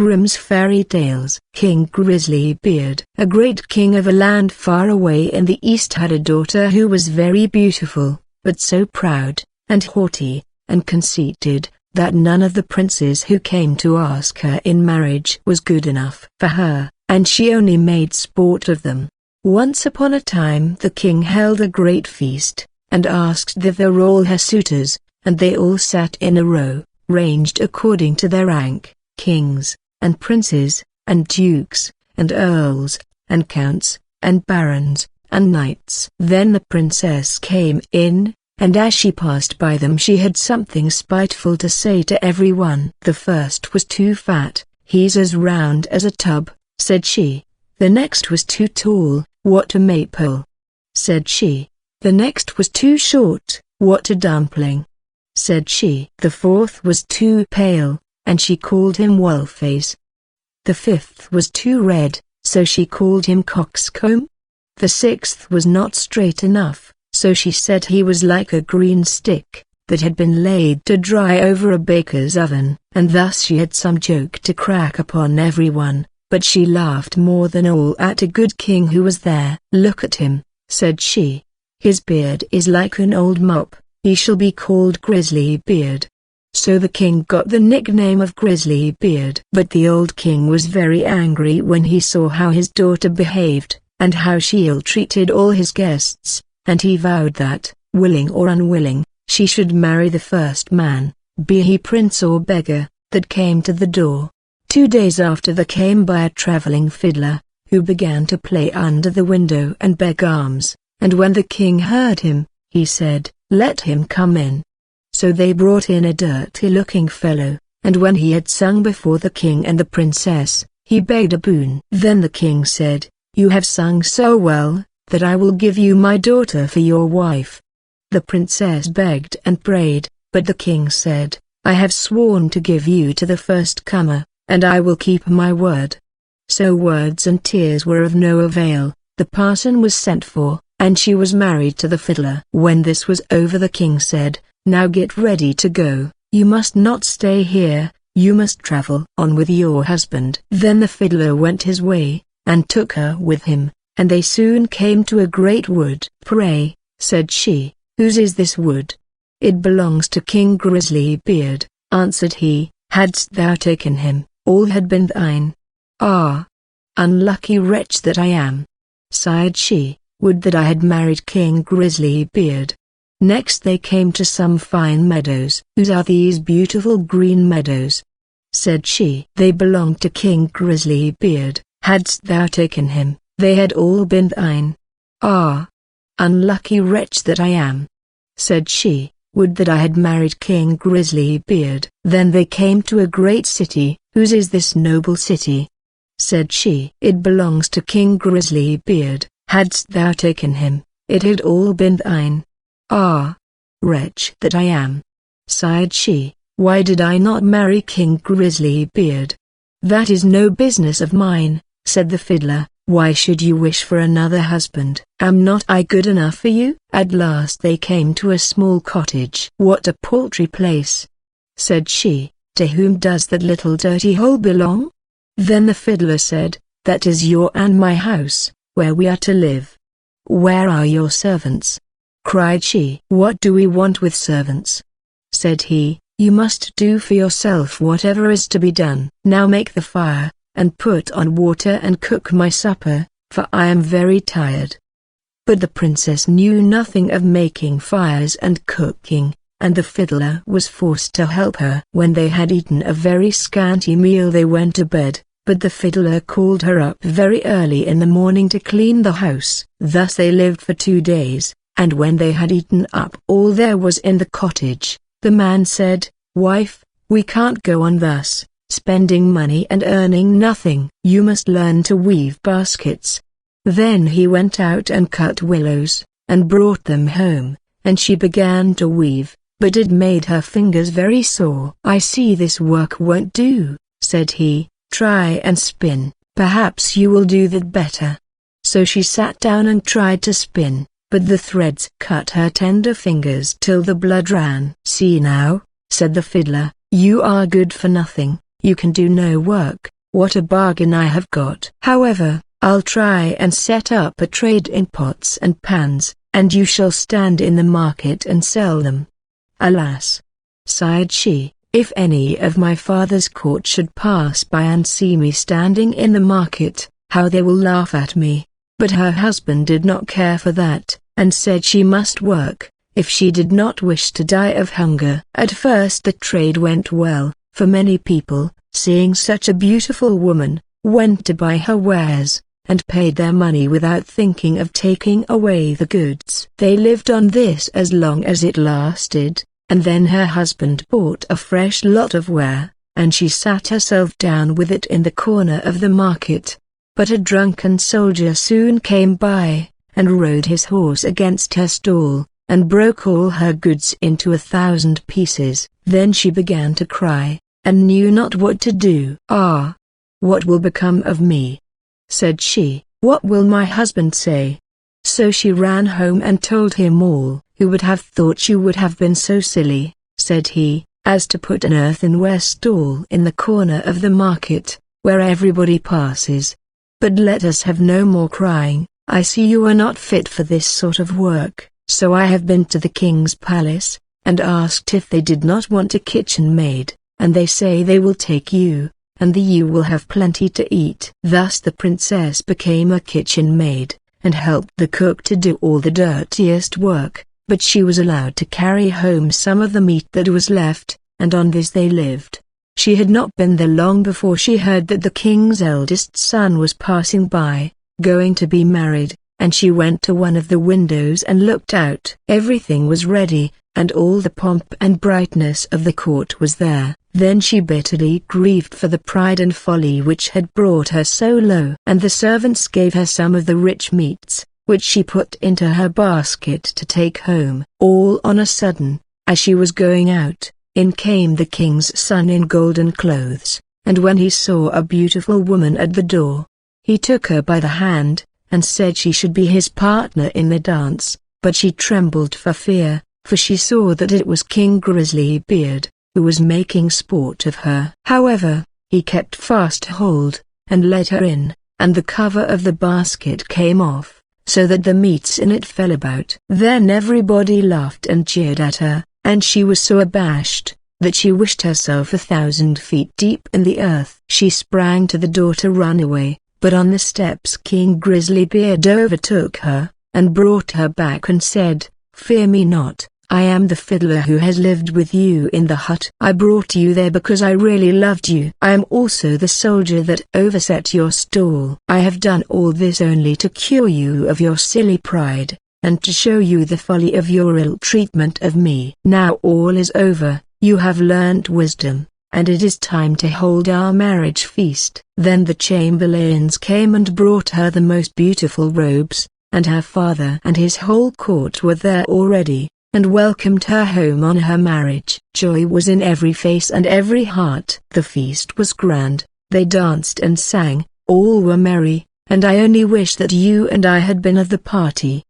Grimm's Fairy Tales. King Grisly-Beard, a great king of a land far away in the east, had a daughter who was very beautiful, but so proud, and haughty, and conceited, that none of the princes who came to ask her in marriage was good enough for her, and she only made sport of them. Once upon a time the king held a great feast, and asked thither all her suitors, and they all sat in a row, ranged according to their rank, kings, and princes, and dukes, and earls, and counts, and barons, and knights. Then the princess came in, and as she passed by them she had something spiteful to say to everyone. The first was too fat, he's as round as a tub, said she. The next was too tall, what a maypole, said she. The next was too short, what a dumpling, said she. The fourth was too pale, and she called him Wallface. The fifth was too red, so she called him Coxcomb. The sixth was not straight enough, so she said he was like a green stick that had been laid to dry over a baker's oven. And thus she had some joke to crack upon everyone, but she laughed more than all at a good king who was there. Look at him, said she. His beard is like an old mop, he shall be called Grisly-Beard. So the king got the nickname of Grisly-Beard. But the old king was very angry when he saw how his daughter behaved, and how she ill-treated all his guests, and he vowed that, willing or unwilling, she should marry the first man, be he prince or beggar, that came to the door. 2 days after there came by a traveling fiddler, who began to play under the window and beg alms, and when the king heard him, he said, "Let him come in." So they brought in a dirty-looking fellow, and when he had sung before the king and the princess, he begged a boon. Then the king said, "You have sung so well, that I will give you my daughter for your wife." The princess begged and prayed, but the king said, "I have sworn to give you to the first comer, and I will keep my word." So words and tears were of no avail. The parson was sent for, and she was married to the fiddler. When this was over the king said, "Now get ready to go, you must not stay here, you must travel on with your husband." Then the fiddler went his way, and took her with him, and they soon came to a great wood. "Pray," said she, "whose is this wood?" "It belongs to King Grisly-Beard," answered he. "Hadst thou taken him, all had been thine." "Ah! Unlucky wretch that I am," sighed she, "would that I had married King Grisly-Beard." Next they came to some fine meadows. "Whose are these beautiful green meadows?" said she. "They belonged to King Grisly-Beard. Hadst thou taken him, they had all been thine." "Ah! Unlucky wretch that I am," said she, "would that I had married King Grisly-Beard." Then they came to a great city. "Whose is this noble city?" said she. "It belongs to King Grisly-Beard. Hadst thou taken him, it had all been thine." "Ah! Wretch that I am," sighed she, "why did I not marry King Grisly-Beard?" "That is no business of mine," said the fiddler. "Why should you wish for another husband? Am not I good enough for you?" At last they came to a small cottage. "What a paltry place," said she. "To whom does that little dirty hole belong?" Then the fiddler said, "That is your and my house, where we are to live." "Where are your servants?" cried she. "What do we want with servants?" said he. "You must do for yourself whatever is to be done. Now make the fire, and put on water and cook my supper, for I am very tired." But the princess knew nothing of making fires and cooking, and the fiddler was forced to help her. When they had eaten a very scanty meal they went to bed, but the fiddler called her up very early in the morning to clean the house. Thus they lived for 2 days, and when they had eaten up all there was in the cottage, the man said, "Wife, we can't go on thus, spending money and earning nothing. You must learn to weave baskets." Then he went out and cut willows, and brought them home, and she began to weave, but it made her fingers very sore. "I see this work won't do," said he. "Try and spin, perhaps you will do that better." So she sat down and tried to spin, but the threads cut her tender fingers till the blood ran. "See now," said the fiddler, "you are good for nothing, You can do no work. What a bargain I have got. However, I'll try and set up a trade in pots and pans, and you shall stand in the market and sell them." "Alas," sighed she, "if any of my father's court should pass by and see me standing in the market, how they will laugh at me." But her husband did not care for that, and said she must work, if she did not wish to die of hunger. At first the trade went well, for many people, seeing such a beautiful woman, went to buy her wares, and paid their money without thinking of taking away the goods. They lived on this as long as it lasted, and then her husband bought a fresh lot of ware, and she sat herself down with it in the corner of the market. But a drunken soldier soon came by, and rode his horse against her stall, and broke all her goods into 1,000 pieces. Then she began to cry, and knew not what to do. "Ah! What will become of me?" said she. "What will my husband say?" So she ran home and told him all. "Who would have thought you would have been so silly," said he, "as to put an earthenware stall in the corner of the market, where everybody passes? But let us have no more crying. I see you are not fit for this sort of work." So I have been to the king's palace, and asked if they did not want a kitchen maid, and they say they will take you, and you will have plenty to eat. Thus the princess became a kitchen maid, and helped the cook to do all the dirtiest work, but she was allowed to carry home some of the meat that was left, and on this they lived. She had not been there long before she heard that the king's eldest son was passing by, going to be married, and she went to one of the windows and looked out. Everything was ready, and all the pomp and brightness of the court was there. Then she bitterly grieved for the pride and folly which had brought her so low. And the servants gave her some of the rich meats, which she put into her basket to take home. All on a sudden, as she was going out, in came the king's son in golden clothes, and when he saw a beautiful woman at the door, he took her by the hand, and said she should be his partner in the dance. But she trembled for fear, for she saw that it was King Grisly-Beard, who was making sport of her. However, he kept fast hold, and let her in, and the cover of the basket came off, so that the meats in it fell about. Then everybody laughed and jeered at her, and she was so abashed, that she wished herself 1,000 feet deep in the earth. She sprang to the door to run away, but on the steps King Grisly-Beard overtook her, and brought her back and said, "Fear me not, I am the fiddler who has lived with you in the hut. I brought you there because I really loved you. I am also the soldier that overset your stall. I have done all this only to cure you of your silly pride, and to show you the folly of your ill treatment of me. Now all is over, you have learnt wisdom, and it is time to hold our marriage feast." Then the chamberlains came and brought her the most beautiful robes, and her father and his whole court were there already, and welcomed her home on her marriage. Joy was in every face and every heart. The feast was grand, they danced and sang, all were merry, and I only wish that you and I had been of the party.